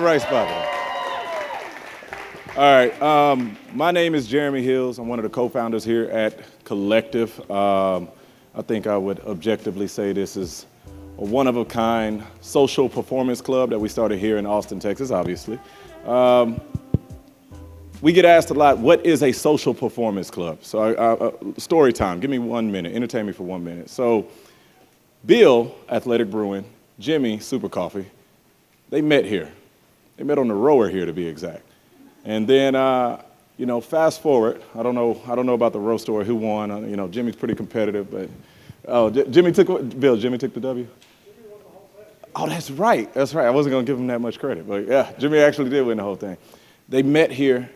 Right spot. All right. My name is Jeremy Hills. I'm one of the co-founders here at Kollective. I think I would objectively say this is a one-of-a-kind social performance club that we started here in Austin, Texas, obviously. We get asked a lot, what is a social performance club? So story time, give me 1 minute, entertain me for 1 minute. So Bill, Athletic Brewing, Jimmy, Super Coffee, they met here. They met on the rower here, to be exact. And then, fast forward. I don't know about the row story, who won. Jimmy's pretty competitive, but Jimmy took the W. Oh, that's right. I wasn't gonna give him that much credit, but yeah, Jimmy actually did win the whole thing. They met here.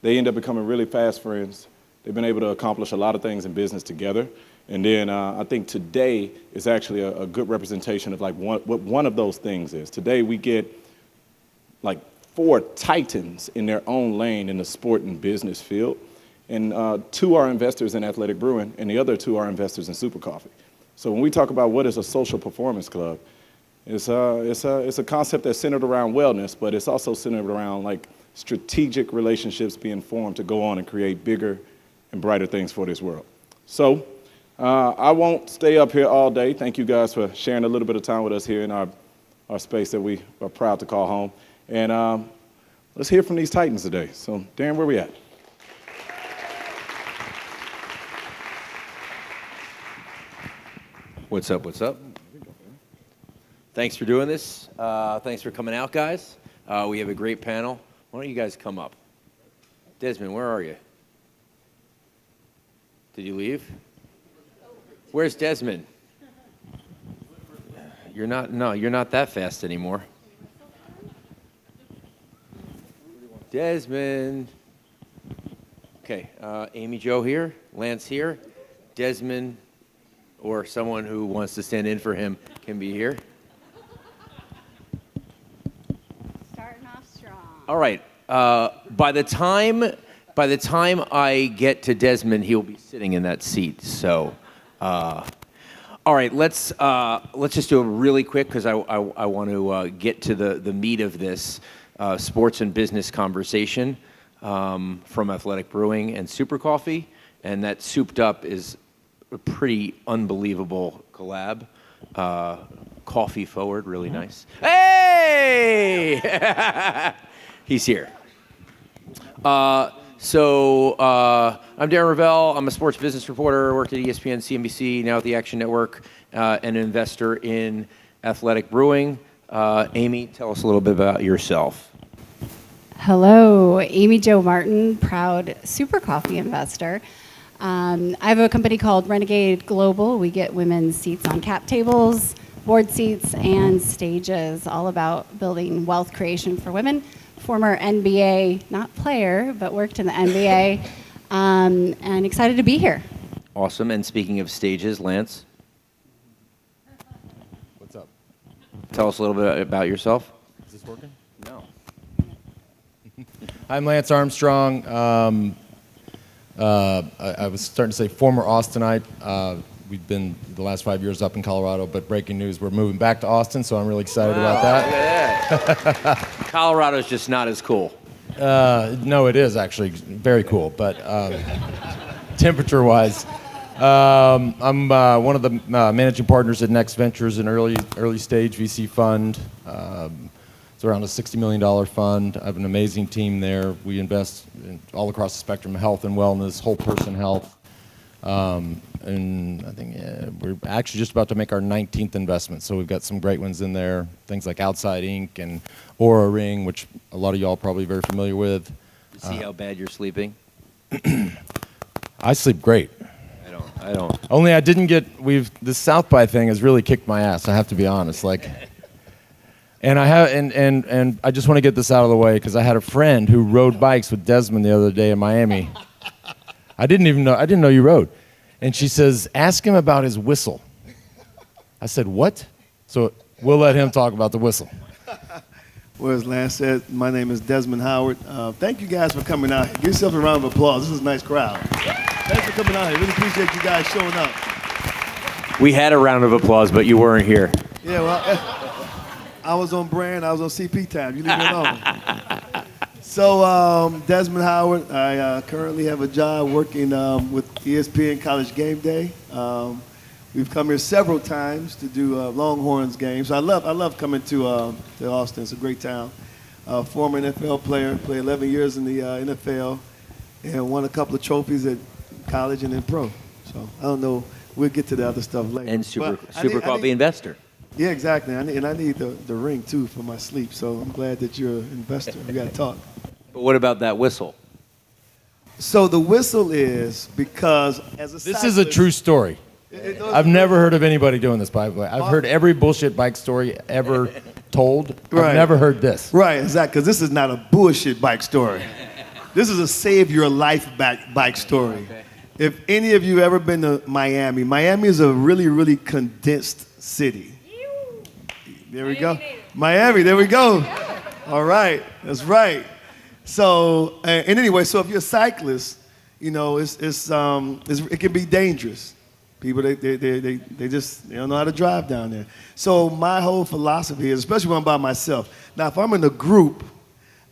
They end up becoming really fast friends. They've been able to accomplish a lot of things in business together. And then I think today is actually a good representation of like what one of those things is. Today we get like 4 titans in their own lane in the sport and business field. And 2 are investors in Athletic Brewing, and the other 2 are investors in Super Coffee. So when we talk about what is a social performance club, it's a concept that's centered around wellness, but it's also centered around like strategic relationships being formed to go on and create bigger and brighter things for this world. So I won't stay up here all day. Thank you guys for sharing a little bit of time with us here in our space that we are proud to call home. And let's hear from these titans today. So Darren, where we at? What's up? Thanks for doing this. Thanks for coming out, guys. We have a great panel. Why don't you guys come up? Desmond, where are you? Did you leave? Where's Desmond? You're not that fast anymore. Desmond. Okay, Amy Jo here, Lance here, Desmond, or someone who wants to stand in for him can be here. Starting off strong. All right. By the time I get to Desmond, he'll be sitting in that seat. So, all right. Let's just do it really quick because I want to get to the meat of this sports and business conversation from Athletic Brewing and Super Coffee, and that Suped Up is a pretty unbelievable collab. Coffee forward, really nice. Hey! He's here. I'm Darren Rovell. I'm a sports business reporter. Worked at ESPN, CNBC, now at the Action Network, an investor in Athletic Brewing. Amy, tell us a little bit about yourself. Hello, Amy Jo Martin, proud Super Coffee investor. I have a company called Renegade Global. We get women's seats on cap tables, board seats, and stages, all about building wealth creation for women. Former NBA, not player, but worked in the NBA, and excited to be here. Awesome. And speaking of stages, Lance? What's up? Tell us a little bit about yourself. Is this working? No. I'm Lance Armstrong. I was starting to say former Austinite. We've been the last 5 years up in Colorado, but breaking news, we're moving back to Austin, so I'm really excited about that. Look at that. Colorado's just not as cool. No, it is actually very cool, but temperature-wise, I'm one of the managing partners at Next Ventures, an early stage VC fund. It's around a $60 million fund. I have an amazing team there. We invest all across the spectrum of health and wellness, whole person health. And I think we're actually just about to make our 19th investment, so we've got some great ones in there. Things like Outside Inc. and Aura Ring, which a lot of y'all are probably very familiar with. You see how bad you're sleeping? I sleep great. I don't. Only I didn't get. This South by thing has really kicked my ass. I have to be honest. And I have, and I just want to get this out of the way because I had a friend who rode bikes with Desmond the other day in Miami. I didn't know you rode. And she says, ask him about his whistle. I said, what? So we'll let him talk about the whistle. Well, as Lance said, my name is Desmond Howard. Thank you guys for coming out here. Give yourself a round of applause. This is a nice crowd. Thanks for coming out here. Really appreciate you guys showing up. We had a round of applause, but you weren't here. Yeah, well, I was on brand. I was on CP time. You leave me alone. So, Desmond Howard, I currently have a job working with ESPN College Game Day. We've come here several times to do Longhorns games. I love coming to Austin. It's a great town. Former NFL player, played 11 years in the NFL, and won a couple of trophies at college and then pro. So I don't know. We'll get to the other stuff later. And super coffee investor. Yeah, exactly. I need the ring, too, for my sleep. So I'm glad that you're an investor. We got to talk. But what about that whistle? So the whistle is because as a This is a true story. I've never heard of anybody doing this, by the way. I've heard every bullshit bike story ever told. Right. I've never heard this. Right, exactly, because this is not a bullshit bike story. This is a save your life bike story. Okay. If any of you ever been to Miami, Miami is a really, really condensed city. There we go. Miami, there we go. All right, that's right. So, and anyway, so if you're a cyclist, you know, it can be dangerous. People, they don't know how to drive down there. So my whole philosophy is, especially when I'm by myself. Now, if I'm in a group,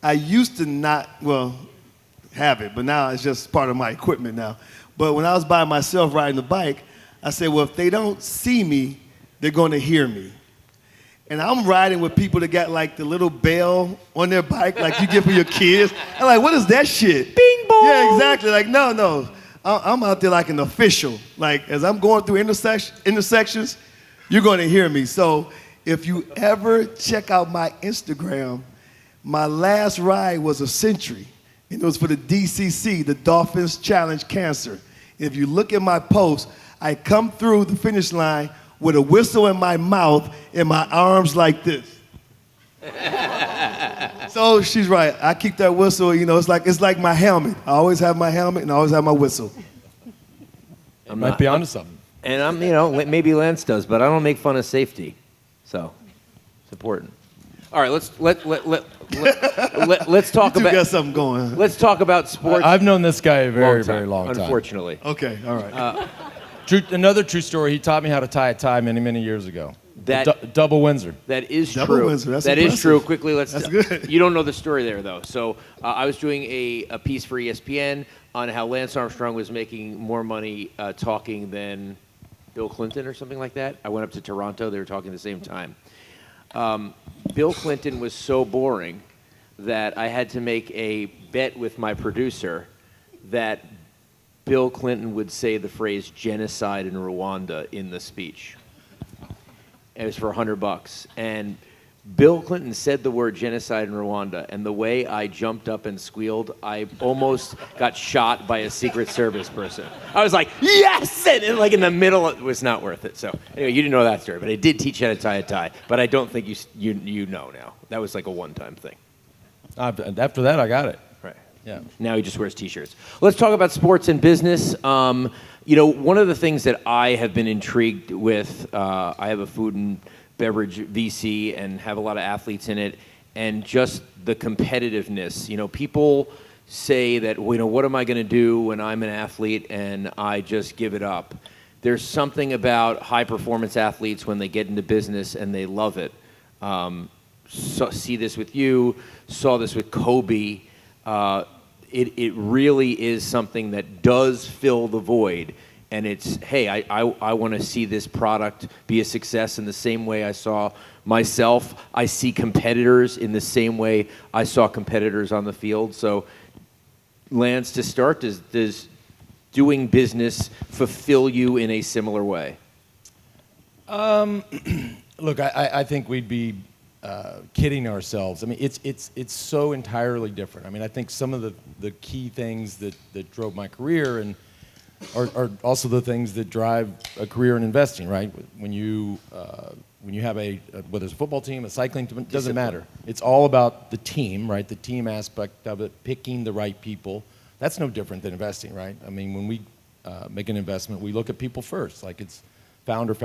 I used to not, have it, but now it's just part of my equipment now. But when I was by myself riding the bike, I said, well, if they don't see me, they're going to hear me. And I'm riding with people that got like the little bell on their bike, like you get for your kids. I'm like, what is that shit? Bing bong. Yeah, exactly. Like, no. I'm out there like an official. Like, as I'm going through intersections, you're going to hear me. So if you ever check out my Instagram, my last ride was a century. And it was for the DCC, the Dolphins Challenge Cancer. If you look at my post, I come through the finish line with a whistle in my mouth and my arms like this. So she's right. I keep that whistle, you know, it's like my helmet. I always have my helmet and I always have my whistle. I might be onto something. And I'm, you know, maybe Lance does, but I don't make fun of safety. So it's important. All right, let's talk You about. got something going. Let's talk about sports. I've known this guy a very, very long time. Unfortunately. Okay, all right. Another true story. He taught me how to tie a tie many, many years ago. Double Windsor. That is Double true. Windsor, that's that is impressive. true. Quickly, That's good. You don't know the story there, though. So I was doing a piece for ESPN on how Lance Armstrong was making more money talking than Bill Clinton or something like that. I went up to Toronto. They were talking at the same time. Bill Clinton was so boring that I had to make a bet with my producer that Bill Clinton would say the phrase genocide in Rwanda in the speech. It was for $100. And Bill Clinton said the word genocide in Rwanda, and the way I jumped up and squealed, I almost got shot by a Secret Service person. I was like, yes! And like in the middle, it was not worth it. So anyway, you didn't know that story, but I did teach you how to tie a tie. But I don't think you know now. That was like a one-time thing. After that, I got it. Right. Yeah. Now he just wears T-shirts. Let's talk about sports and business. You know, one of the things that I have been intrigued with, I have a food and beverage VC and have a lot of athletes in it, and just the competitiveness. You know, people say that, well, you know, what am I going to do when I'm an athlete and I just give it up? There's something about high-performance athletes when they get into business and they love it. See this with you, saw this with Kobe. It really is something that does fill the void. And it's, hey, I want to see this product be a success in the same way I saw myself. I see competitors in the same way I saw competitors on the field. So, Lance, to start, does doing business fulfill you in a similar way? Look, I think we'd be kidding ourselves. I mean, it's so entirely different. I mean, I think some of the key things that drove my career and are also the things that drive a career in investing, right? When you have whether it's a football team, a cycling team, it doesn't matter. It's all about the team, right? The team aspect of it, picking the right people. That's no different than investing, right? I mean, when we make an investment, we look at people first. Like it's founder,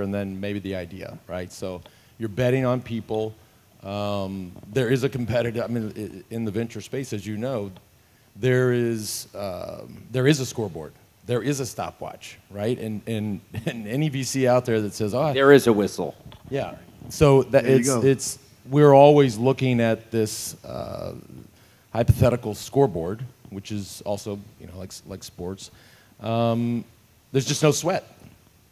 and then maybe the idea, right? So you're betting on people. There is a competitive, I mean, in the venture space, as you know, there is a scoreboard. There is a stopwatch, right? And any VC out there that says, oh, There is a whistle. yeah, So that There you go. it's we're always looking at this hypothetical scoreboard, which is also like sports. There's just no sweat,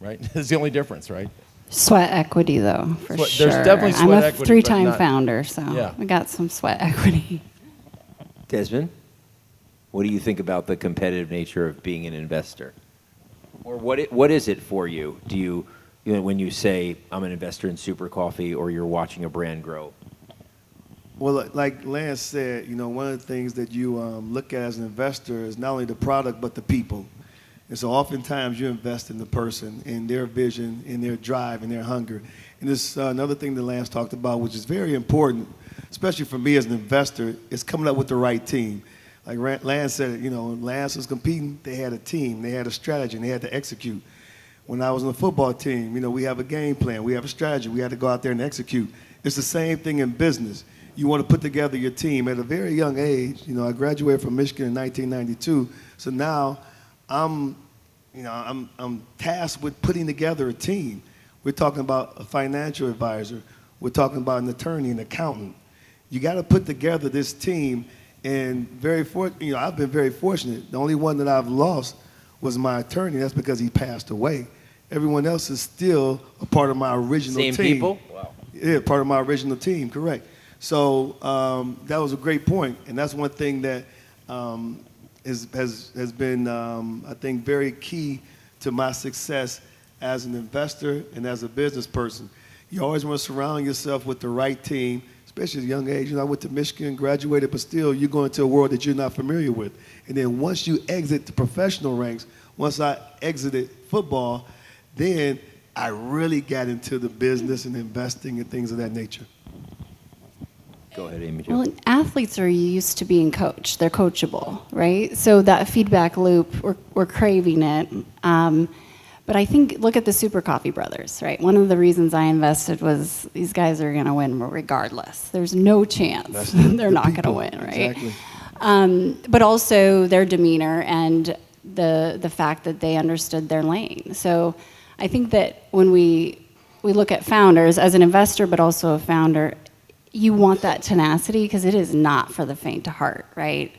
right? That's the only difference, right? Sweat equity, though, for There's sure. definitely sweat I'm a equity, but three-time not- founder, so Yeah. we got some sweat equity. Desmond, what do you think about the competitive nature of being an investor? Or what is it for you? Do you when you say I'm an investor in Super Coffee or you're watching a brand grow? Well, like Lance said, one of the things that you look at as an investor is not only the product but the people. And so oftentimes you invest in the person, in their vision, in their drive, in their hunger. And this another thing that Lance talked about, which is very important, especially for me as an investor, is coming up with the right team. Like Lance said, Lance was competing, they had a team, they had a strategy, and they had to execute. When I was on the football team, we have a game plan, we have a strategy, we had to go out there and execute. It's the same thing in business. You want to put together your team at a very young age. I graduated from Michigan in 1992, so now I'm tasked with putting together a team. We're talking about a financial advisor. We're talking about an attorney, an accountant. You got to put together this team, and I've been very fortunate. The only one that I've lost was my attorney. That's because he passed away. Everyone else is still a part of my original team. Same people? Wow. Yeah, part of my original team, correct. So that was a great point, and that's one thing that has been, I think, very key to my success as an investor and as a business person. You always want to surround yourself with the right team, especially at a young age. I went to Michigan, graduated, but still you're going into a world that you're not familiar with. And then once you exit the professional ranks, once I exited football, then I really got into the business and investing and things of that nature. Go ahead, Amy Jo. Well, athletes are used to being coached. They're coachable, right? So that feedback loop, we're craving it. But I think, look at the Super Coffee brothers, right? One of the reasons I invested was these guys are going to win regardless. There's no chance they're not going to win, right? Exactly. But also their demeanor and the fact that they understood their lane. So I think that when we look at founders, as an investor but also a founder, you want that tenacity because it is not for the faint of heart, right?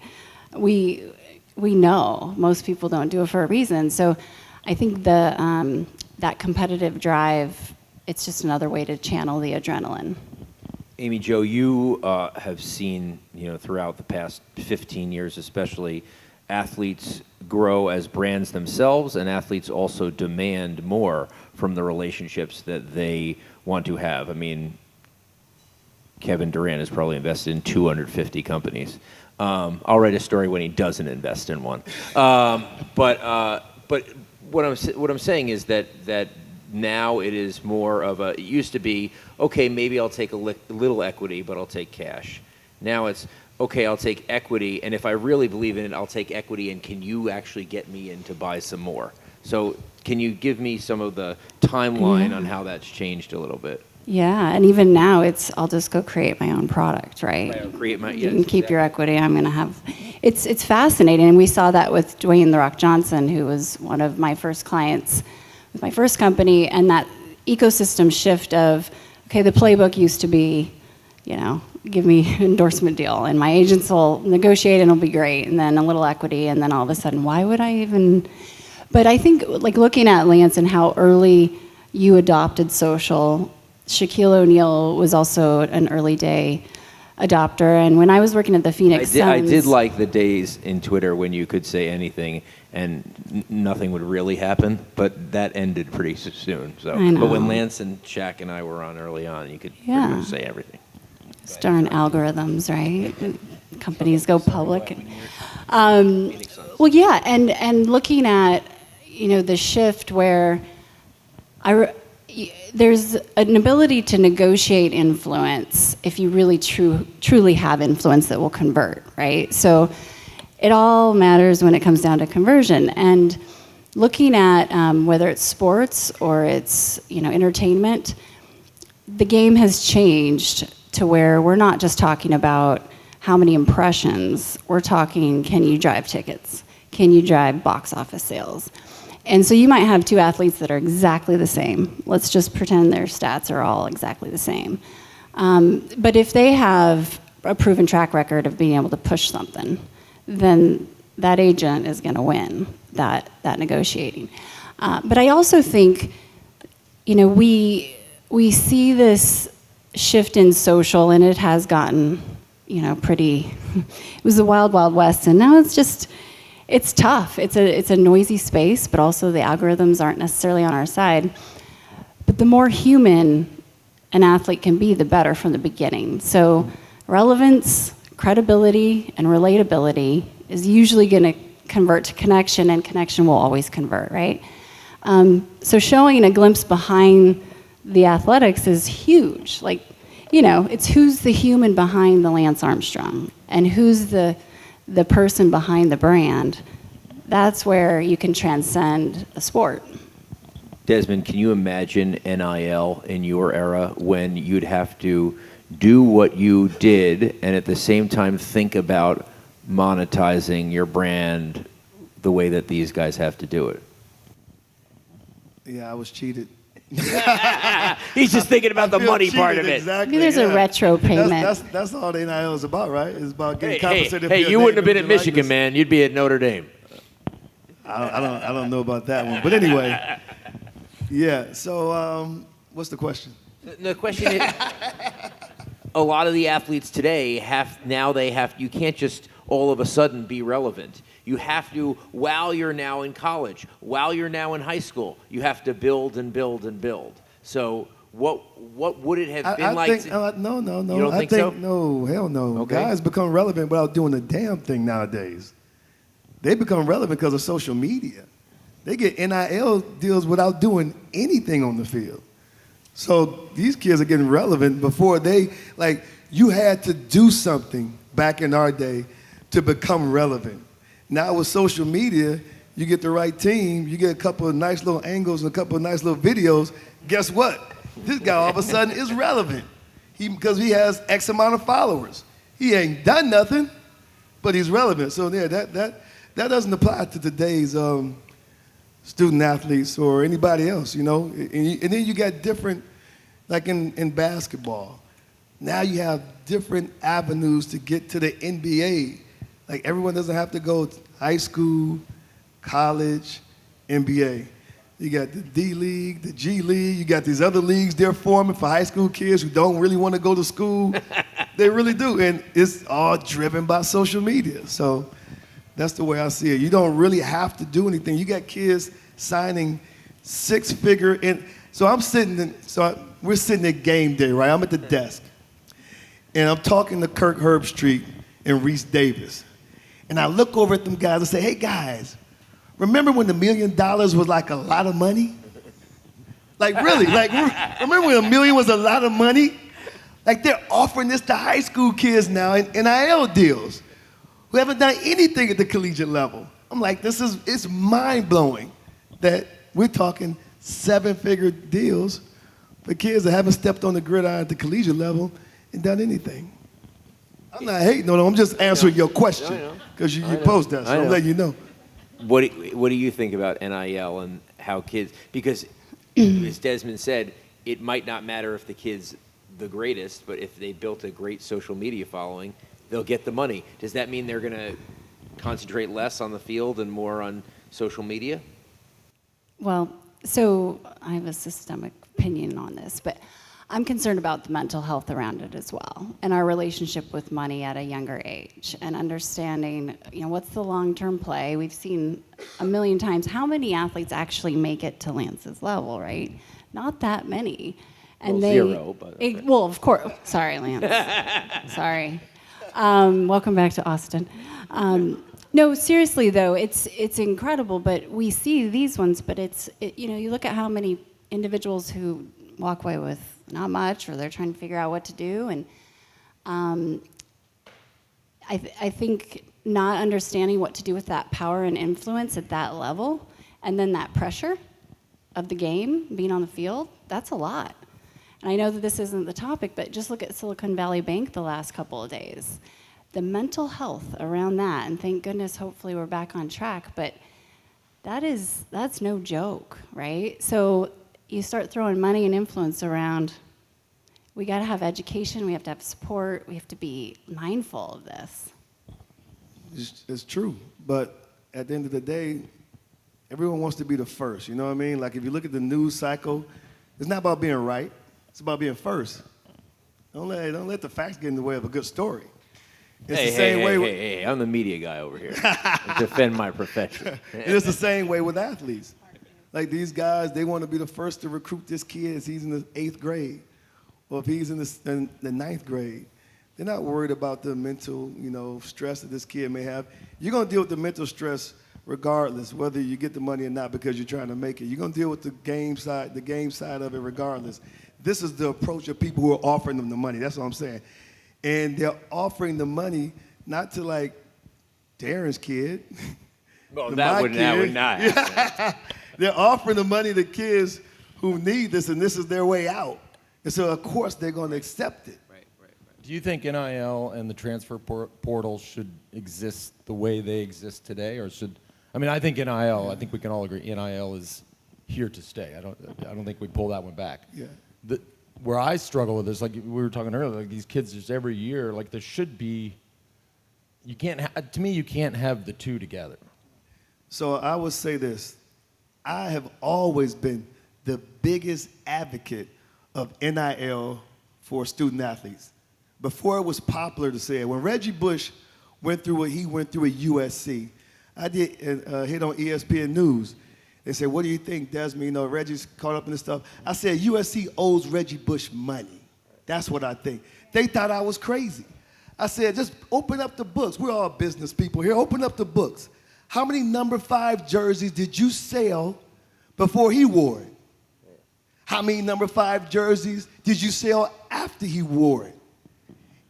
We know most people don't do it for a reason. So I think that competitive drive, it's just another way to channel the adrenaline. Amy Jo, you have seen, throughout the past 15 years especially, athletes grow as brands themselves, and athletes also demand more from the relationships that they want to have. I mean, Kevin Durant has probably invested in 250 companies. I'll write a story when he doesn't invest in one. But what I'm saying is that now it is more of it used to be, okay, maybe I'll take a little equity, but I'll take cash. Now it's, okay, I'll take equity, and if I really believe in it, I'll take equity, and can you actually get me in to buy some more? So can you give me some of the timeline on how that's changed a little bit? Yeah, and even now I'll just go create my own product, right? You can keep your equity. I'm going to have, it's fascinating, and we saw that with Dwayne "The Rock" Johnson, who was one of my first clients with my first company, and that ecosystem shift of, okay, the playbook used to be, give me an endorsement deal, and my agents will negotiate and it'll be great, and then a little equity, and then all of a sudden, why would I even? But I think, like, looking at Lance and how early you adopted social. Shaquille O'Neal was also an early day adopter, and when I was working at the Phoenix Suns, I did like the days in Twitter when you could say anything and nothing would really happen, but that ended pretty soon. So, I know. But when Lance and Shaq and I were on early on, you could pretty much say everything. darn algorithms, right? Companies go public. Well, yeah, and looking at the shift where there's an ability to negotiate influence if you really truly have influence that will convert, right? So it all matters when it comes down to conversion. And looking at whether it's sports or it's entertainment, the game has changed to where we're not just talking about how many impressions. We're talking, can you drive tickets? Can you drive box office sales? And so you might have two athletes that are exactly the same. Let's just pretend their stats are all exactly the same. But if they have a proven track record of being able to push something, then that agent is going to win that negotiating. But I also think, we see this shift in social, and it has gotten, pretty. It was the wild, wild west, and now it's tough. It's a noisy space, but also the algorithms aren't necessarily on our side. But the more human an athlete can be, the better from the beginning. So relevance, credibility, and relatability is usually going to convert to connection, and connection will always convert, right? So showing a glimpse behind the athletics is huge. It's who's the human behind the Lance Armstrong, and who's the person behind the brand. That's where you can transcend a sport. Desmond, can you imagine NIL in your era when you'd have to do what you did and at the same time think about monetizing your brand the way that these guys have to do it? Yeah, I was cheated. He's just thinking about the money part of it. Exactly. Maybe there's a retro payment. That's all the NIL is about, right? It's about getting compensated. Hey, for you your wouldn't have name been and at your Michigan, likeness. man. You'd be at Notre Dame. I don't know about that one, but anyway. Yeah. So, what's the question? The question is, a lot of the athletes today you can't just all of a sudden be relevant. You have to, while you're now in college, while you're now in high school, you have to build and build and build. So what would it have been like? No. You don't think so? No, hell no. Okay. Guys become relevant without doing a damn thing nowadays. They become relevant because of social media. They get NIL deals without doing anything on the field. So these kids are getting relevant before you had to do something back in our day to become relevant. Now with social media, you get the right team, you get a couple of nice little angles and a couple of nice little videos. Guess what? This guy all of a sudden is relevant because he has X amount of followers. He ain't done nothing, but he's relevant. So yeah, that doesn't apply to today's student athletes or anybody else, And then you got different, like in basketball. Now you have different avenues to get to the NBA. Like everyone doesn't have to go to high school, college, NBA. You got the D League, the G League. You got these other leagues they're forming for high school kids who don't really want to go to school. They really do, and it's all driven by social media. So that's the way I see it. You don't really have to do anything. You got kids signing six-figure, and so we're sitting at game day, right? I'm at the desk, and I'm talking to Kirk Herbstreit and Reese Davis. And I look over at them guys and say, hey, guys, remember when the $1 million was like a lot of money? Like, really? Remember when $1 million was a lot of money? Like, they're offering this to high school kids now in NIL deals who haven't done anything at the collegiate level. I'm like, it's mind-blowing that we're talking seven-figure deals for kids that haven't stepped on the gridiron at the collegiate level and done anything. I'm not hating on them. I'm just answering your question because you posed that, so I'm letting you know. What do you think about NIL and how kids, because as Desmond said, it might not matter if the kid's the greatest, but if they built a great social media following, they'll get the money. Does that mean they're going to concentrate less on the field and more on social media? Well, so I have a systemic opinion on this, but I'm concerned about the mental health around it as well, and our relationship with money at a younger age, and understanding, what's the long-term play. We've seen a million times how many athletes actually make it to Lance's level, right? Not that many. And zero, but okay. Well, of course. Sorry, Lance. Sorry. Welcome back to Austin. No, seriously though, it's incredible. But we see these ones. But you look at how many individuals who walk away with not much, or they're trying to figure out what to do, and I think not understanding what to do with that power and influence at that level, and then that pressure of the game, being on the field, that's a lot. And I know that this isn't the topic, but just look at Silicon Valley Bank the last couple of days. The mental health around that, and thank goodness, hopefully we're back on track, but that's no joke, right? So you start throwing money and influence around. We got to have education. We have to have support. We have to be mindful of this. It's true, but at the end of the day, everyone wants to be the first. You know what I mean? Like if you look at the news cycle, it's not about being right. It's about being first. Don't let the facts get in the way of a good story. It's the same way. Hey, I'm the media guy over here. I defend my profession. It's the same way with athletes. Like these guys, they want to be the first to recruit this kid if he's in the 8th grade, or if he's in the 9th grade. They're not worried about the mental, stress that this kid may have. You're going to deal with the mental stress regardless, whether you get the money or not, because you're trying to make it. You're going to deal with the game side of it regardless. This is the approach of people who are offering them the money. That's what I'm saying. And they're offering the money not to like Darren's kid. Well, that would not happen. They're offering the money to kids who need this, and this is their way out. And so, of course, they're going to accept it. Right. Do you think NIL and the transfer portal should exist the way they exist today, or I think NIL. I think we can all agree NIL is here to stay. I don't think we pull that one back. Yeah. Where I struggle with this, like we were talking earlier, like these kids just every year, like there should be. You can't have the two together. So I would say this: I have always been the biggest advocate of NIL for student athletes. Before it was popular to say it, when Reggie Bush went through what he went through at USC, I did hit on ESPN News. They said, "What do you think, Desmond? Reggie's caught up in this stuff." I said, "USC owes Reggie Bush money. That's what I think." They thought I was crazy. I said, "Just open up the books. We're all business people here. Open up the books. How many number 5 jerseys did you sell before he wore it? How many number 5 jerseys did you sell after he wore it?"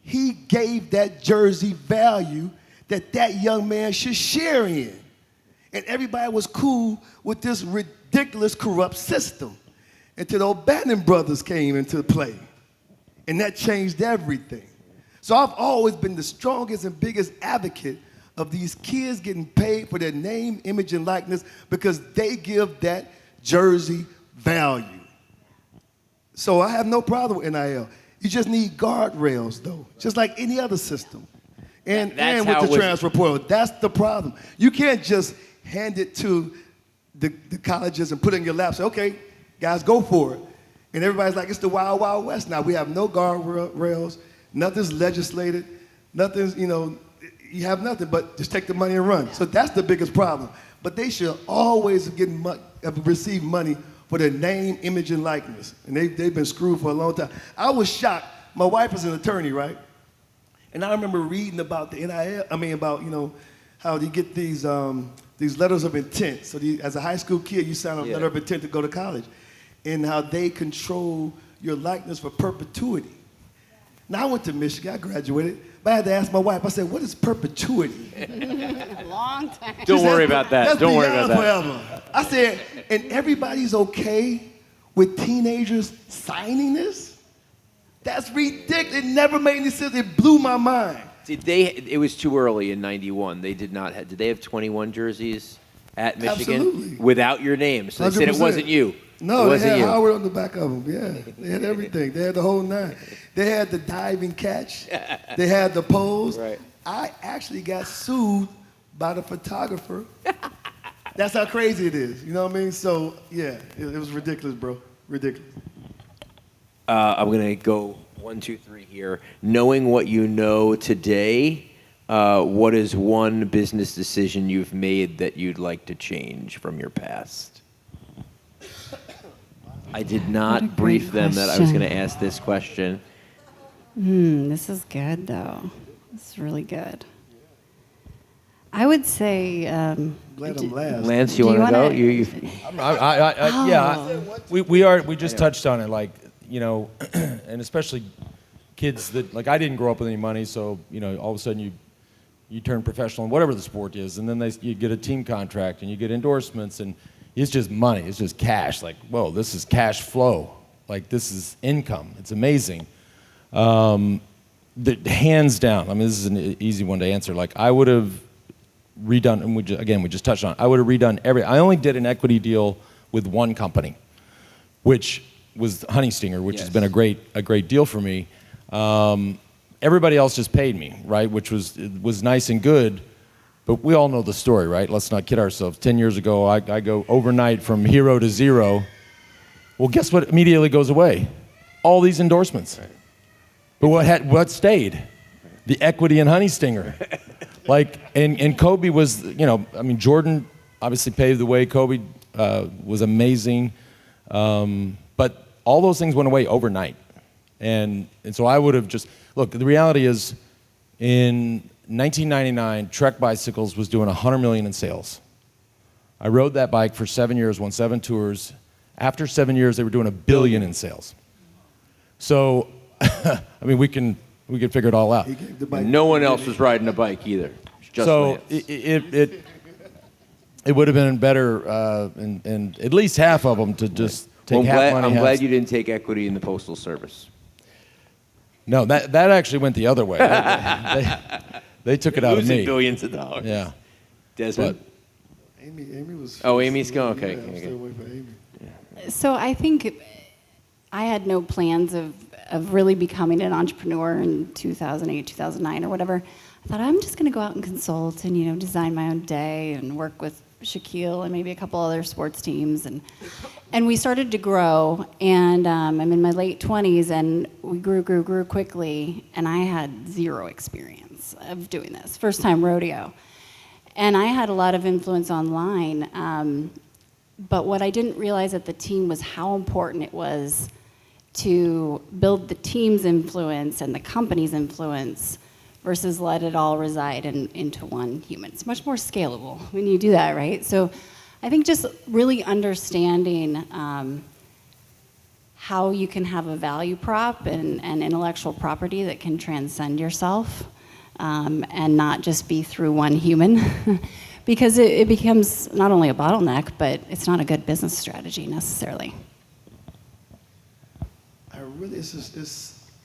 He gave that jersey value that young man should share in. And everybody was cool with this ridiculous, corrupt system until the O'Bannon brothers came into play. And that changed everything. So I've always been the strongest and biggest advocate of these kids getting paid for their name, image, and likeness because they give that jersey value. So I have no problem with NIL. You just need guardrails, though, just like any other system. And with the transfer portal, that's the problem. You can't just hand it to the colleges and put it in your lap and say, "Okay, guys, go for it." And everybody's like, it's the wild, wild west now. We have no guardrails, nothing's legislated, nothing's, you have nothing but just take the money and run. So that's the biggest problem. But they should always receive money for their name, image, and likeness. And they've been screwed for a long time. I was shocked. My wife is an attorney, right? And I remember reading about the NIL, how you get these letters of intent. So as a high school kid, you sign a letter of intent to go to college. And how they control your likeness for perpetuity. Now, I went to Michigan. I graduated. But I had to ask my wife. I said, "What is perpetuity?" A long time. Don't worry about that. Don't worry about that. Forever. I said, and everybody's okay with teenagers signing this? That's ridiculous. It never made any sense. It blew my mind. See, it was too early in '91. They did not have. Did they have 21 jerseys at Michigan? Absolutely. Without your name? So they said it 100%. wasn't you. No, it they had you. Howard on the back of them. Yeah, they had everything. They had the whole 9. They had the diving catch. They had the pose. Right. I actually got sued by the photographer. That's how crazy it is. You know what I mean? So, yeah, it was ridiculous, bro. Ridiculous. I'm going to go 1, 2, 3 here. Knowing what you know today, what is one business decision you've made that you'd like to change from your past? I did not brief them that I was going to ask this question. This is good, though. This is really good. I would say. Glad I'm last. Lance, you want to go? We just touched on it, like, and especially kids that, like, I didn't grow up with any money, so, all of a sudden you turn professional in whatever the sport is, and then you get a team contract and you get endorsements, and it's just money. It's just cash. Like, whoa, this is cash flow. Like, this is income. It's amazing. Hands down, this is an easy one to answer. Like, I would have redone, and we just touched on it. I would have redone I only did an equity deal with one company, which was Honey Stinger, which has been a great deal for me. Everybody else just paid me, right? Which was nice and good, but we all know the story, right? Let's not kid ourselves. 10 years ago, I go overnight from hero to zero. Well, guess what immediately goes away? All these endorsements. Right. But what stayed? The equity in Honey Stinger. And Kobe was, Jordan obviously paved the way. Kobe was amazing. But all those things went away overnight. And so I would have just, look, the reality is in 1999, Trek Bicycles was doing $100 million in sales. I rode that bike for 7 years, won 7 tours. After 7 years, they were doing $1 billion in sales. So, we can figure it all out. No one else was riding a bike either. Just so it would have been better, and at least half of them to just take half money. I'm glad you didn't take equity in the Postal Service. No, that actually went the other way. They took it out of me. Billions of dollars. Yeah. Desmond? Amy was... Oh, Amy's going? Okay. Yeah, I'm still waiting for Amy. Yeah. So I think I had no plans of really becoming an entrepreneur in 2008, 2009 or whatever. I thought I'm just going to go out and consult and, design my own day and work with Shaquille and maybe a couple other sports teams. And we started to grow, and I'm in my late 20s, and we grew quickly, and I had zero experience of doing this. First time rodeo. And I had a lot of influence online, but what I didn't realize at the team was how important it was to build the team's influence and the company's influence versus let it all reside into one human. It's much more scalable when you do that, right? So I think just really understanding how you can have a value prop and intellectual property that can transcend yourself and not just be through one human. Because it becomes not only a bottleneck, but it's not a good business strategy necessarily.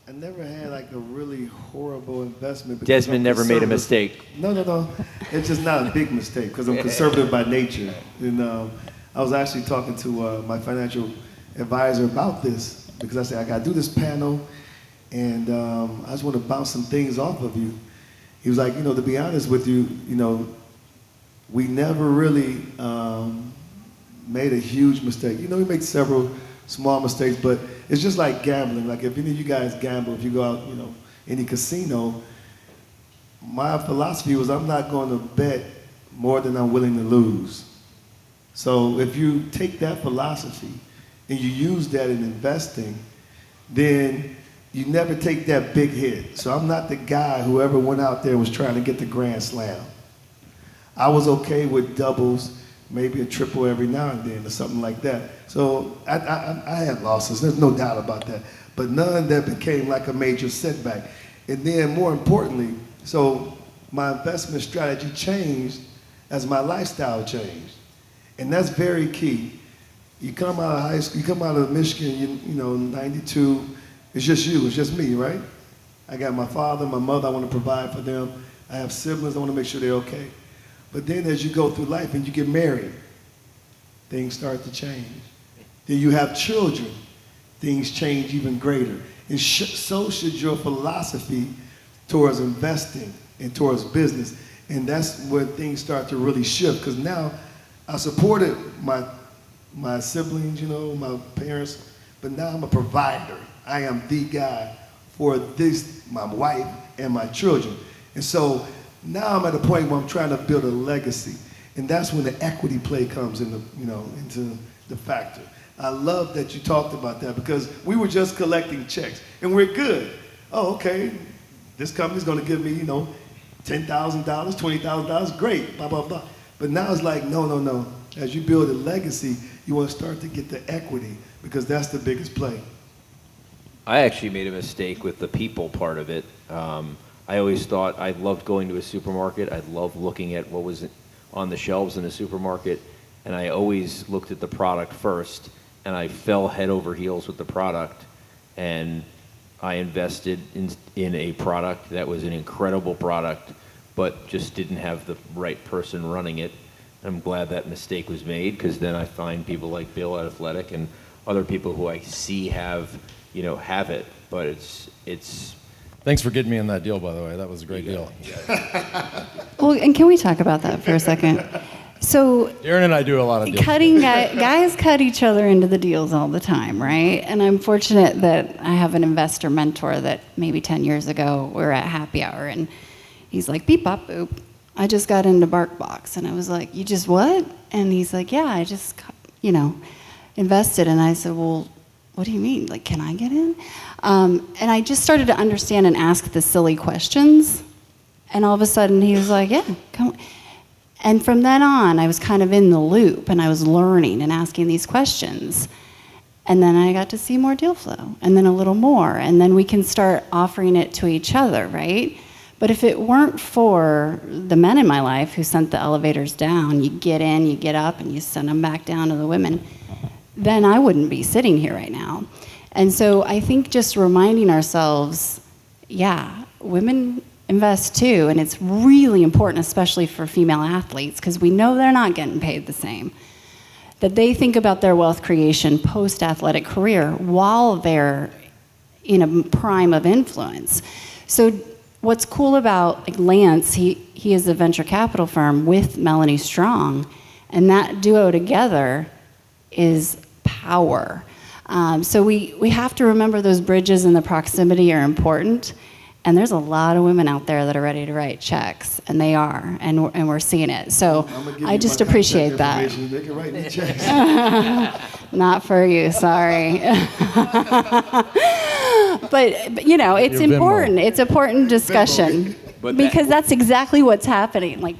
I never had like a really horrible investment. Desmond never made a mistake. No. It's just not a big mistake because I'm conservative by nature. And I was actually talking to my financial advisor about this because I said, I got to do this panel and I just want to bounce some things off of you. He was like, to be honest with you, we never really made a huge mistake. We made several small mistakes, but it's just like gambling. Like if any of you guys gamble, if you go out, any casino, my philosophy was I'm not going to bet more than I'm willing to lose. So if you take that philosophy and you use that in investing, then you never take that big hit. So I'm not the guy who ever went out there and was trying to get the grand slam. I was okay with doubles, maybe a triple every now and then or something like that. So I had losses, there's no doubt about that. But none that became like a major setback. And then more importantly, so my investment strategy changed as my lifestyle changed. And that's very key. You come out of high school, you come out of Michigan, 92, it's just you, it's just me, right? I got my father, my mother, I want to provide for them. I have siblings, I want to make sure they're okay. But then as you go through life and you get married, things start to change. Then you have children, things change even greater. And so should your philosophy towards investing and towards business. And that's when things start to really shift. Because now I supported my siblings, my parents, but now I'm a provider. I am the guy for my wife and my children. And so now I'm at a point where I'm trying to build a legacy. And that's when the equity play comes into the factor. I love that you talked about that because we were just collecting checks and we're good. Oh, okay, this company's gonna give me, $10,000, $20,000, great, blah, blah, blah. But now it's like, no. As you build a legacy, you wanna start to get the equity because that's the biggest play. I actually made a mistake with the people part of it. I always thought I loved going to a supermarket. I loved looking at what was on the shelves in a supermarket, and I always looked at the product first, and I fell head over heels with the product, and I invested in a product that was an incredible product, but just didn't have the right person running it. I'm glad that mistake was made, because then I find people like Bill at Athletic and other people who I see have it, but it's. Thanks for getting me in that deal, by the way. That was a great deal. Well, and can we talk about that for a second? So Darren and I do a lot of deals. guys cut each other into the deals all the time, right? And I'm fortunate that I have an investor mentor that maybe 10 years ago we were at happy hour, and he's like, beep, bop, boop. I just got into BarkBox. And I was like, you just what? And he's like, yeah, I just, invested. And I said, well, what do you mean? Like, can I get in? And I just started to understand and ask the silly questions. And all of a sudden he was like, yeah, come on. And from then on, I was kind of in the loop, and I was learning and asking these questions. And then I got to see more deal flow, and then a little more. And then we can start offering it to each other, right? But if it weren't for the men in my life who sent the elevators down, you get in, you get up, and you send them back down to the women, then I wouldn't be sitting here right now. And so I think just reminding ourselves, yeah, women invest too, and it's really important, especially for female athletes, because we know they're not getting paid the same, that they think about their wealth creation post-athletic career while they're in a prime of influence. So what's cool about Lance, he is a venture capital firm with Melanie Strong, and that duo together is power. So we have to remember those bridges and the proximity are important. And there's a lot of women out there that are ready to write checks, and they are, and we're seeing it. So I just appreciate that. They can write me checks. Not for you, sorry. but it's important. It's important discussion because that's exactly what's happening.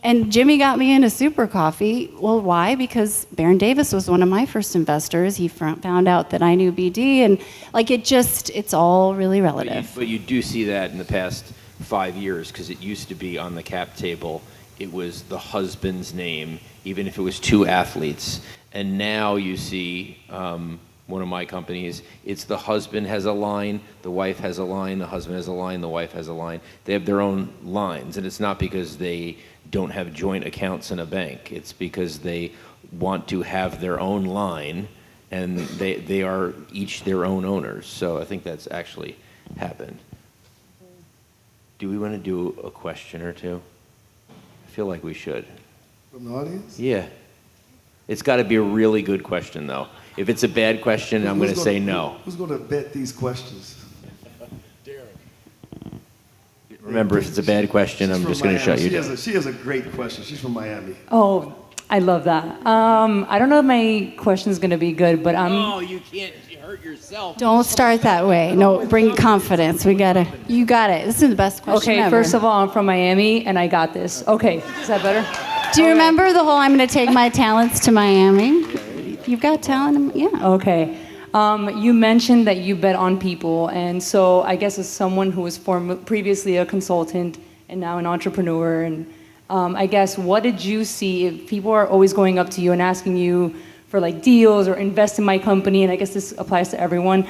And Jimmy got me into Super Coffee. Well, why? Because Baron Davis was one of my first investors. He found out that I knew BD, and it's all really relative. But you do see that in the past 5 years, because it used to be on the cap table, it was the husband's name, even if it was two athletes. And now you see one of my companies, it's the husband has a line, the wife has a line, the husband has a line, the wife has a line. They have their own lines, and it's not because they don't have joint accounts in a bank. It's because they want to have their own line, and they are each their own owners. So I think that's actually happened. Do we want to do a question or two? I feel like we should. From the audience? Yeah. It's got to be a really good question, though. If it's a bad question, I'm going to say no. Who's going to vet these questions? Remember, if it's a bad question, I'm just going to shut you down. She has a great question. She's from Miami. Oh, I love that. I don't know if my question's going to be good, but Oh, you can't hurt yourself. Don't start that way. No, bring confidence. You got it. This is the best question okay, ever. first of all, I'm from Miami, and I got this. Okay, is that better? Do you remember the whole I'm going to take my talents to Miami? You've got talent, yeah. Okay. You mentioned that you bet on people, and so I guess as someone who was previously a consultant and now an entrepreneur, and I guess what did you see if people are always going up to you and asking you for deals or invest in my company, and I guess this applies to everyone,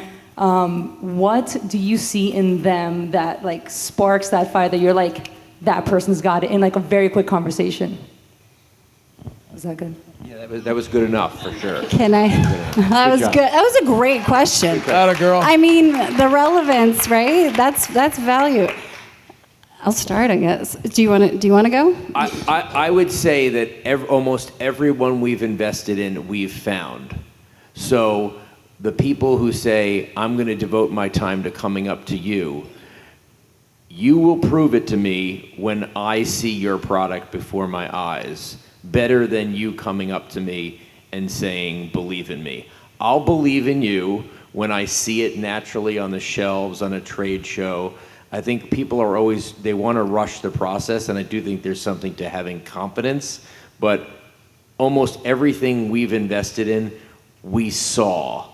what do you see in them that sparks that fire that you're that person's got it in a very quick conversation? Is that good? Yeah, that was good enough for sure. Can I? That was good. That was a great question. Atta girl. I mean, the relevance, right? That's value. I'll start, I guess. Do you want to go? I would say that almost everyone we've invested in, we've found. So the people who say, I'm going to devote my time to coming up to you, you will prove it to me when I see your product before my eyes, better than you coming up to me and saying, believe in me. I'll believe in you when I see it naturally on the shelves, on a trade show. I think people are always, they want to rush the process, and I do think there's something to having confidence, but almost everything we've invested in, we saw,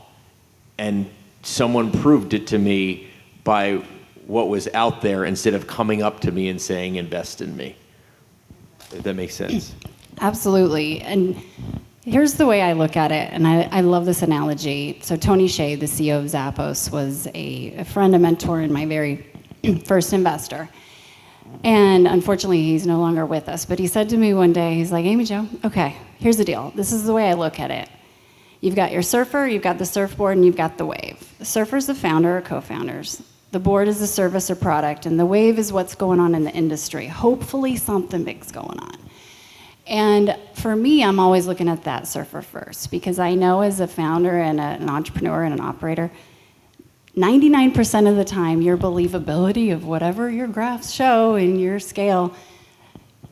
and someone proved it to me by what was out there instead of coming up to me and saying, invest in me. If that makes sense. Absolutely. And here's the way I look at it, and I love this analogy. So Tony Hsieh, the CEO of Zappos, was a friend, a mentor, and my very first investor. And unfortunately, he's no longer with us. But he said to me one day, he's like, Amy Jo, okay, here's the deal. This is the way I look at it. You've got your surfer, you've got the surfboard, and you've got the wave. The surfer's the founder or co-founders. The board is the service or product, and the wave is what's going on in the industry. Hopefully something big's going on. And for me, I'm always looking at that surfer first, because I know as a founder and an entrepreneur and an operator, 99% of the time, your believability of whatever your graphs show in your scale,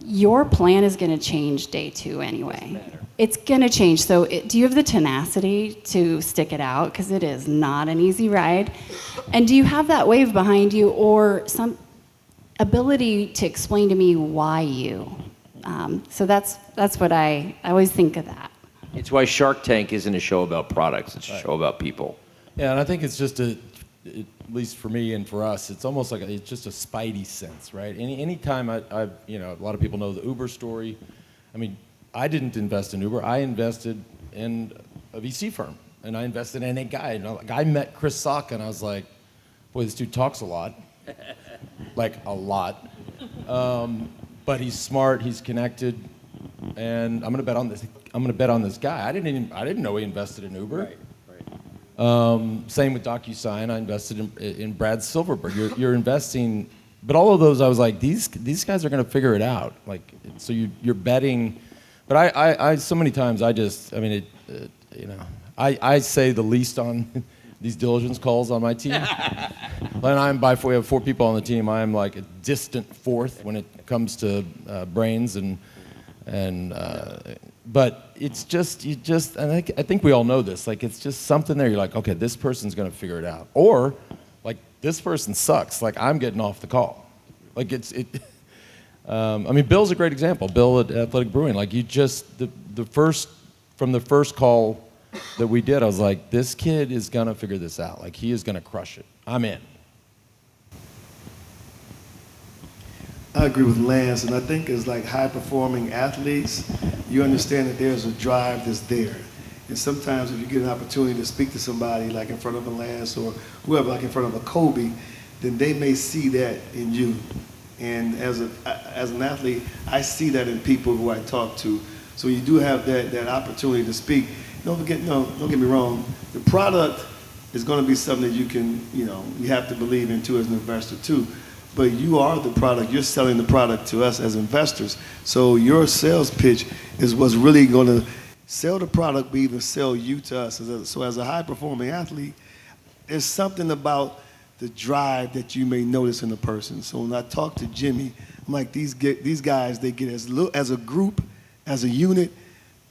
your plan is going to change day 2 anyway. It's going to change. So do you have the tenacity to stick it out? Because it is not an easy ride. And do you have that wave behind you, or some ability to explain to me why you? So that's what I always think of that. It's why Shark Tank isn't a show about products. It's a show about people. Yeah, and I think it's just at least for me and for us, it's almost like it's just a spidey sense, right? Any time a lot of people know the Uber story. I mean, I didn't invest in Uber. I invested in a VC firm, and I invested in a guy. I met Chris Saka, and I was like, boy, this dude talks a lot, like a lot. But he's smart, he's connected, and I'm gonna bet on this. I'm gonna bet on this guy. I didn't know he invested in Uber. Right. Same with DocuSign. I invested in Brad Silverberg. You're investing, but all of those, I was like, these guys are gonna figure it out. Like, so you're betting. But I so many times I say the least on these diligence calls on my team. And we have 4 people on the team. I'm like a distant 4th when it comes to brains but it's just and I think we all know this. Like, it's just something there. You're like, okay, this person's gonna figure it out, or like, this person sucks. Like, I'm getting off the call. Like, Bill's a great example. Bill at Athletic Brewing. Like, from the first call that we did, I was like, this kid is gonna figure this out. Like, he is gonna crush it. I'm in. I agree with Lance, and I think as like high-performing athletes, you understand that there's a drive that's there. And sometimes if you get an opportunity to speak to somebody like in front of a Lance or whoever, like in front of a Kobe, then they may see that in you. And as an athlete, I see that in people who I talk to. So you do have that opportunity to speak. Don't get me wrong, the product is going to be something that you have to believe in too as an investor too. But you are the product. You're selling the product to us as investors. So your sales pitch is what's really going to sell the product, but even sell you to us. So as a high-performing athlete, there's something about the drive that you may notice in a person. So when I talk to Jimmy, I'm like, these guys, they get as a group, as a unit,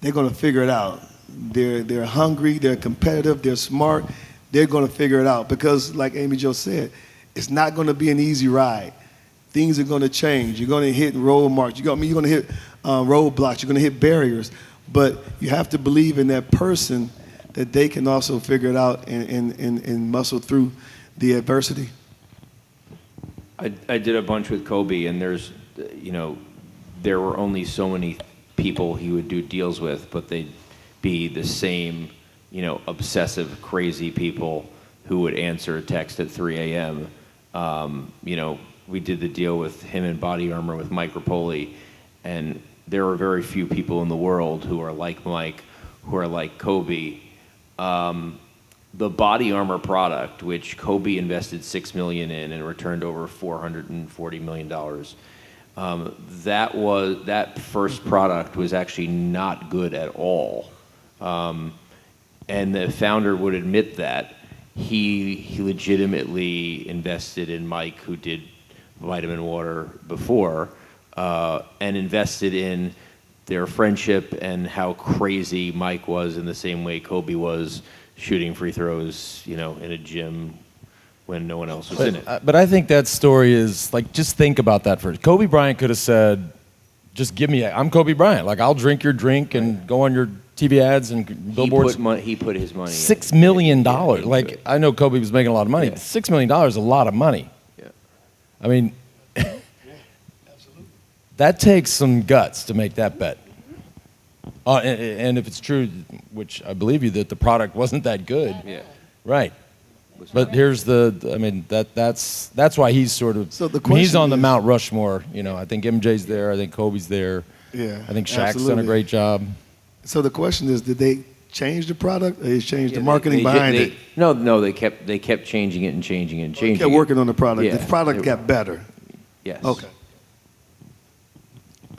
they're going to figure it out. They're hungry, they're competitive, they're smart. They're going to figure it out because, like Amy Jo said, it's not going to be an easy ride. Things are going to change. You're going to hit road marks. You're going to hit roadblocks. You're going to hit barriers. But you have to believe in that person that they can also figure it out and muscle through the adversity. I did a bunch with Kobe, and there were only so many people he would do deals with, but they'd be the same, obsessive, crazy people who would answer a text at 3 a.m. We did the deal with him in Body Armor with Mike Rapoli, and there are very few people in the world who are like Mike, who are like Kobe. The Body Armor product, which Kobe invested $6 million in and returned over $440 million, that first product was actually not good at all. And the founder would admit that. He legitimately invested in Mike, who did Vitamin Water before, and invested in their friendship and how crazy Mike was in the same way Kobe was shooting free throws, in a gym when no one else was in it. But I think that story is, like, just think about that first. Kobe Bryant could have said, just give me, I'm Kobe Bryant. Like, I'll drink your drink and go on your TV ads and billboards. He put his money $6 million. Like, I know Kobe was making a lot of money. Yeah. $6 million is a lot of money. Yeah. I mean, that takes some guts to make that bet. And if it's true, which I believe you, that the product wasn't that good. Yeah. Right. But here's I mean, that's why he's sort of, So the I mean, he's question on the is- Mount Rushmore. You know, I think MJ's there. I think Kobe's there. Yeah, I think Shaq's done a absolutely. great job. So the question is, did they change the product, or they changed Yeah, the marketing behind it? No, they kept changing it and changing it and changing Kept it. working on the product. Yeah, The product they- got better. Yes. Okay.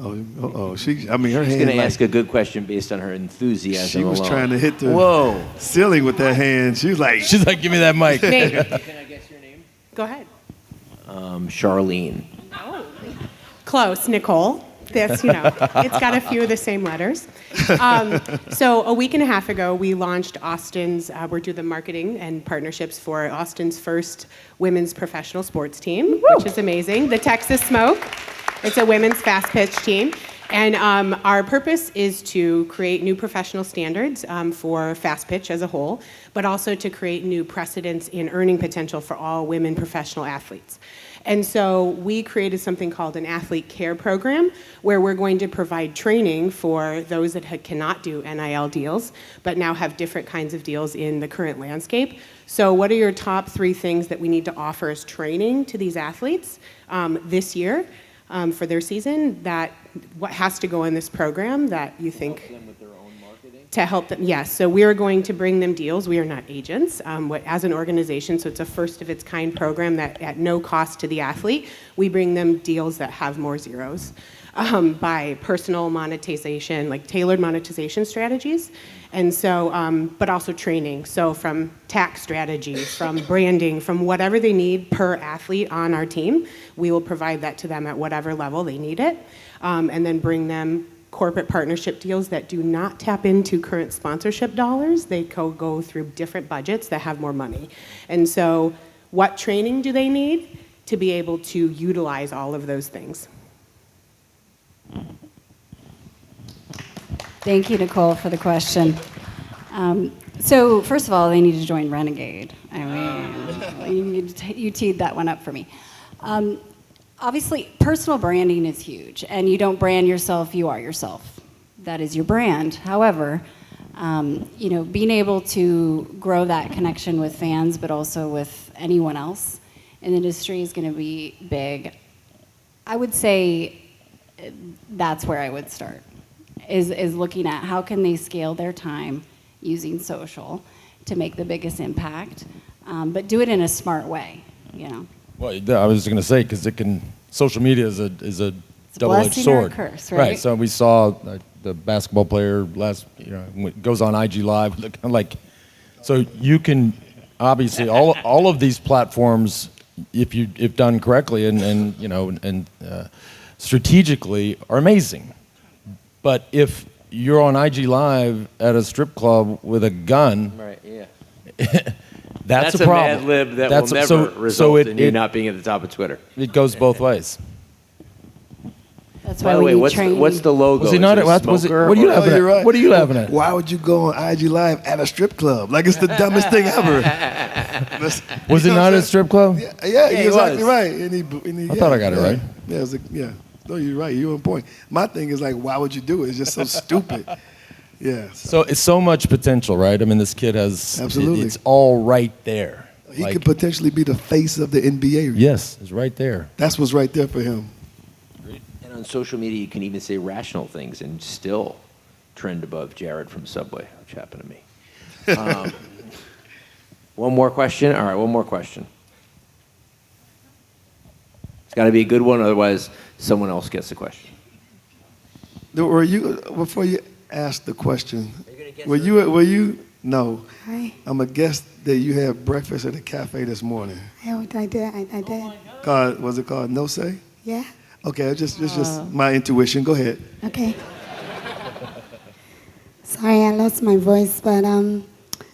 Oh, she. I mean, her She's hand. going to like, ask a good question based on her enthusiasm she was alone. trying to hit the Whoa. ceiling with that hand. She was like, She's like, give me that mic. Name. Can I guess your name? Go ahead. Charlene. Oh, close, Nicole. This, it's got a few of the same letters. So a week and a half ago, we launched Austin's, we're doing the marketing and partnerships for Austin's first women's professional sports team, which is amazing, the Texas Smoke. It's a women's fast pitch team. And our purpose is to create new professional standards for fast pitch as a whole, but also to create new precedents in earning potential for all women professional athletes. And so we created something called an athlete care program, where we're going to provide training for those that cannot do NIL deals, but now have different kinds of deals in the current landscape. So what are your top 3 things that we need to offer as training to these athletes this year for their season, that what has to go in this program that you think to help them? Yes, so we are going to bring them deals. We are not agents as an organization, so it's a first of its kind program that at no cost to the athlete, we bring them deals that have more zeros by personal monetization, like tailored monetization strategies. And so, but also training. So from tax strategy, from branding, from whatever they need per athlete on our team, we will provide that to them at whatever level they need it. And then bring them corporate partnership deals that do not tap into current sponsorship dollars. They go through different budgets that have more money. And so what training do they need to be able to utilize all of those things? Thank you, Nicole, for the question. So first of all, they need to join Renegade. I mean, you teed that one up for me. Obviously, personal branding is huge, and you don't brand yourself, you are yourself. That is your brand. However, being able to grow that connection with fans, but also with anyone else in the industry is going to be big. I would say that's where I would start, is looking at how can they scale their time using social to make the biggest impact, but do it in a smart way, Well, I was going to say, because social media is a double-edged blessing or a sword. curse, right? So we saw the basketball player goes on IG Live, so you can obviously all of these platforms, if done correctly and strategically, are amazing. But if you're on IG Live at a strip club with a gun, Right, yeah. that's a a problem. mad lib that That's will never result in you it not being at the top of Twitter. It goes both ways. That's By why the we way, need training. what's the logo? Was he Is not? it a What smoker are you or- laughing you're at? right. What are you laughing at? Why would you go on IG Live at a strip club? Like, it's the dumbest thing ever. Was it not a strip club? Yeah, Yeah, you're he exactly was. right. And I thought I got it right. Yeah, No, you're right. You're on point. My thing is like, why would you do it? It's just so stupid. Yeah. So it's so much potential, right? I mean, this kid has Absolutely. It's all right there. He could potentially be the face of the NBA. Yes, it's right there. That's what's right there for him. And on social media, you can even say rational things and still trend above Jared from Subway, which happened to me. One more question? All right, one more question. It's got to be a good one, otherwise someone else gets the question. Were you, before you ask the question, were you, no. Hi. I'm a guest that you had breakfast at the cafe this morning. I did. I did. Was it called No Say? Yeah. Okay, it's just my intuition. Go ahead. Okay. Sorry, I lost my voice, but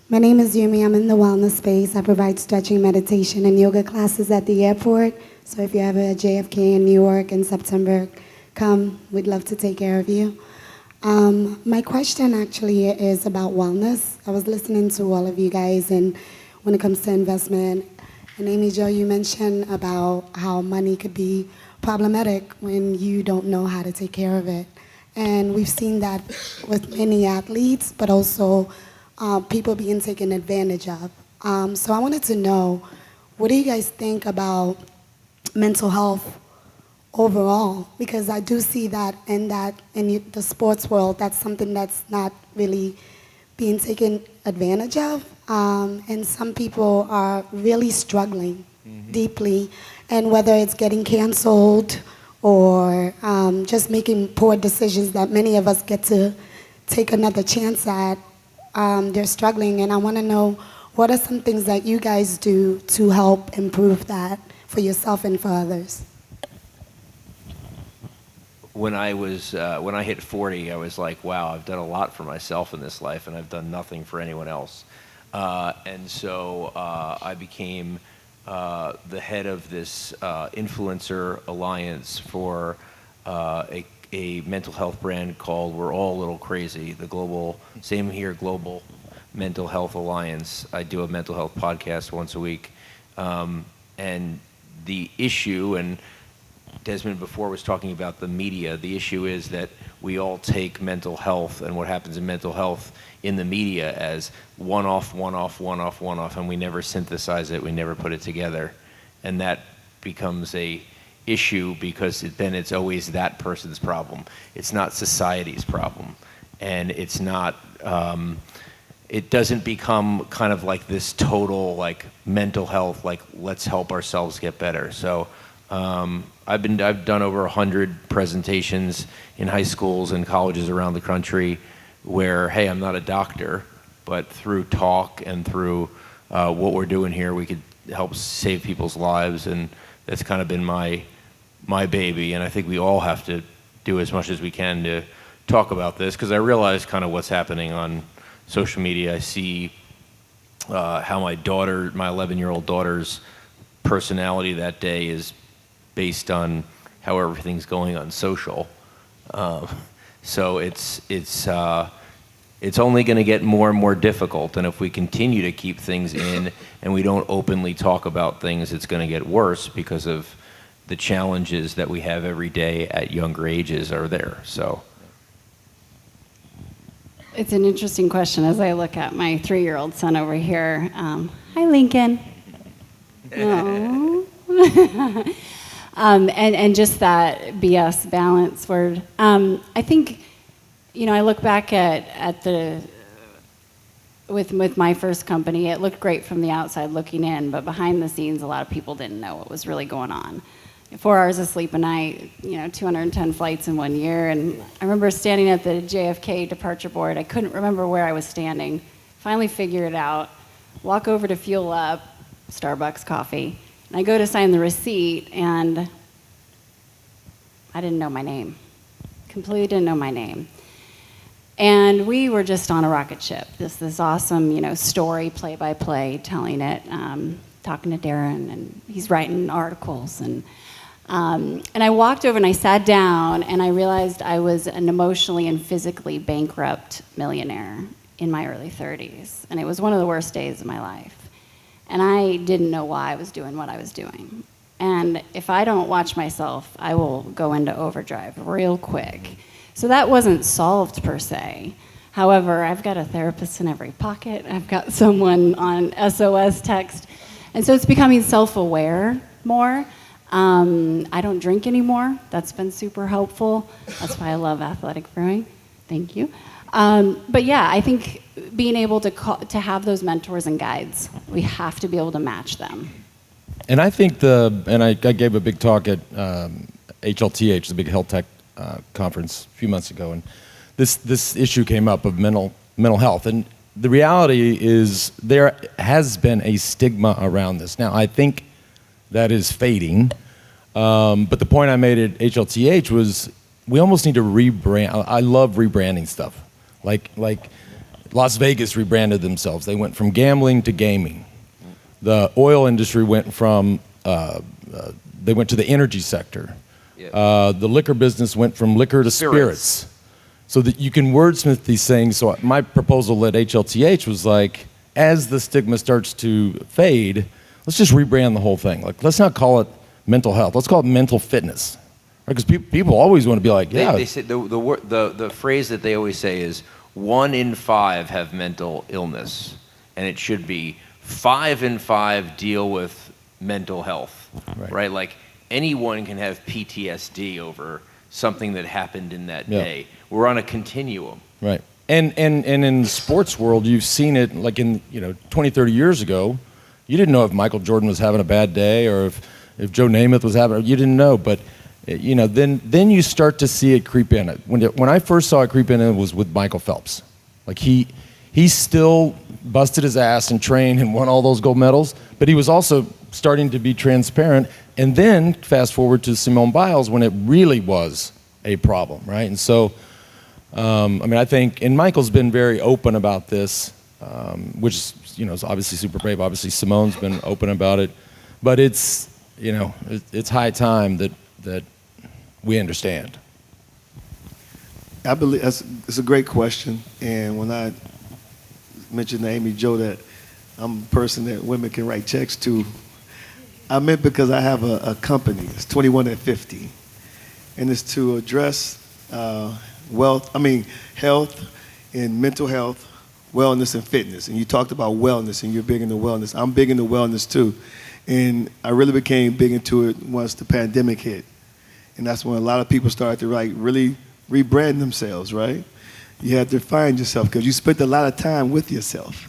my name is Yumi. I'm in the wellness space. I provide stretching, meditation, and yoga classes at the airport. So if you have a JFK in New York in September, come. We'd love to take care of you. My question actually is about wellness. I was listening to all of you guys, and when it comes to investment, and Amy Jo, you mentioned about how money could be problematic when you don't know how to take care of it. And we've seen that with many athletes, but also people being taken advantage of So I wanted to know, what do you guys think about mental health overall? Because I do see that in the sports world, that's something that's not really being taken advantage of. And some people are really struggling deeply, and whether it's getting canceled or just making poor decisions that many of us get to take another chance at, they're struggling. And I want to know, what are some things that you guys do to help improve that for yourself and for others? When I hit 40, I was like, wow, I've done a lot for myself in this life, and I've done nothing for anyone else. And so I became the head of this influencer alliance for a mental health brand called We're All a Little Crazy, the global mental health alliance. I do a mental health podcast once a week. And the issue, and Desmond before was talking about the media, the issue is that we all take mental health and what happens in mental health in the media as one-off, and we never synthesize it, we never put it together. And that becomes a issue because then it's always that person's problem. It's not society's problem. And it's not, it doesn't become kind of like this total like mental health, like let's help ourselves get better. So I've done over 100 presentations in high schools and colleges around the country where, hey, I'm not a doctor, but through talk and through what we're doing here, we could help save people's lives, and that's kind of been my baby. And I think we all have to do as much as we can to talk about this, because I realize kind of what's happening on social media. I see how my 11-year-old daughter's personality that day is based on how everything's going on social. So it's only going to get more and more difficult, and if we continue to keep things in and we don't openly talk about things, it's going to get worse because of the challenges that we have every day at younger ages are there. So it's an interesting question as I look at my 3-year-old son over here. Hi, Lincoln. Aww. And just that BS balance word. I think, I look back at with my first company, it looked great from the outside looking in, but behind the scenes, a lot of people didn't know what was really going on. 4 hours of sleep a night, 210 flights in 1 year. And I remember standing at the JFK departure board. I couldn't remember where I was standing. Finally figure it out. Walk over to Fuel Up, Starbucks coffee. And I go to sign the receipt, and I didn't know my name. Completely didn't know my name. And we were just on a rocket ship. This awesome, story, play-by-play, telling it, talking to Darren, and he's writing articles. And I walked over and I sat down, and I realized I was an emotionally and physically bankrupt millionaire in my early 30s. And it was one of the worst days of my life. And I didn't know why I was doing what I was doing. And if I don't watch myself, I will go into overdrive real quick. So that wasn't solved per se. However, I've got a therapist in every pocket. I've got someone on SOS text. And so it's becoming self-aware more. I don't drink anymore. That's been super helpful. That's why I love athletic brewing. Thank you. But yeah, I think being able to have those mentors and guides, we have to be able to match them. And I think I gave a big talk at HLTH, the big health tech conference a few months ago, and this issue came up of mental health. And the reality is there has been a stigma around this. Now, I think that is fading, but the point I made at HLTH was we almost need to rebrand. I love rebranding stuff. Like Las Vegas rebranded themselves. They went from gambling to gaming. The oil industry went from, they went to the energy sector. Yeah. The liquor business went from liquor to spirits. So that you can wordsmith these things. So my proposal at HLTH was like, as the stigma starts to fade, let's just rebrand the whole thing. Like, let's not call it mental health. Let's call it mental fitness. Because people always want to be like, yeah. They say the phrase that they always say is 1 in 5 have mental illness, and it should be 5 in 5 deal with mental health, right? Like anyone can have PTSD over something that happened in that day. We're on a continuum. Right. And in the sports world, you've seen it like in, 20, 30 years ago, you didn't know if Michael Jordan was having a bad day or if Joe Namath was having, you didn't know. But, then you start to see it creep in. When I first saw it creep in, it was with Michael Phelps. Like he still busted his ass and trained and won all those gold medals, but he was also starting to be transparent. And then fast forward to Simone Biles when it really was a problem, right? And so, I think, and Michael's been very open about this, which is obviously super brave. Obviously, Simone's been open about it, but it's high time that we understand. I believe it's a great question, and when I mentioned to Amy Jo that I'm a person that women can write checks to, I meant because I have a company. It's 21 at 50, and it's to address health and mental health, wellness and fitness. And you talked about wellness, and you're big into wellness. I'm big into wellness too, and I really became big into it once the pandemic hit, and that's when a lot of people started to really rebrand themselves. Right? You had to find yourself because you spent a lot of time with yourself.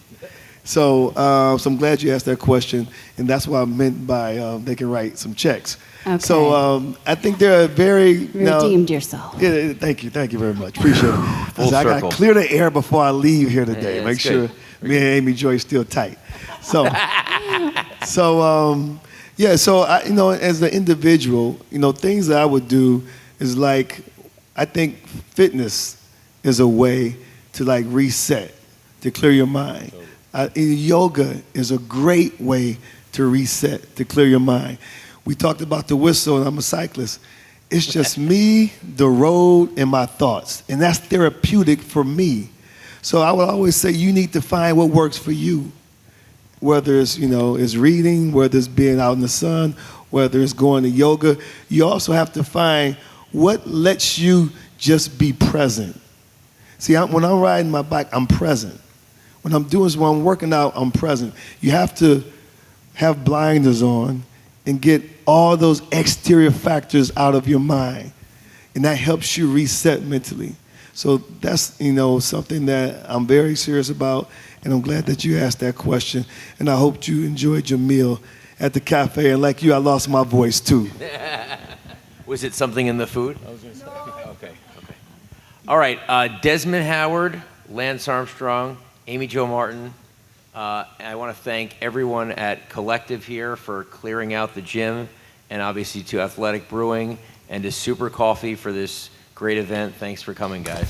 So I'm glad you asked that question, and that's what I meant by they can write some checks. Okay. So I think they're very Redeemed yourself. Yeah, thank you very much. Appreciate it. Full I got circle. to clear the air before I leave here today. Yeah, Make that's sure good. me and Amy Joy still tight. So, so I, as an individual, things that I would do is like, I think fitness is a way to like reset, to clear your mind. Yoga is a great way to reset, to clear your mind. We talked about the whistle, and I'm a cyclist. It's just me, the road, and my thoughts, and that's therapeutic for me. So I would always say you need to find what works for you, whether it's, it's reading, whether it's being out in the sun, whether it's going to yoga. You also have to find what lets you just be present. See, when I'm riding my bike, I'm present. When I'm working out, I'm present. You have to have blinders on and get all those exterior factors out of your mind. And that helps you reset mentally. So that's, something that I'm very serious about, and I'm glad that you asked that question. And I hope you enjoyed your meal at the cafe. And like you, I lost my voice too. Was it something in the food? I was going to say. Okay. All right, Desmond Howard, Lance Armstrong, Amy Jo Martin. I want to thank everyone at Kollective here for clearing out the gym, and obviously to Athletic Brewing and to Super Coffee for this great event. Thanks for coming, guys.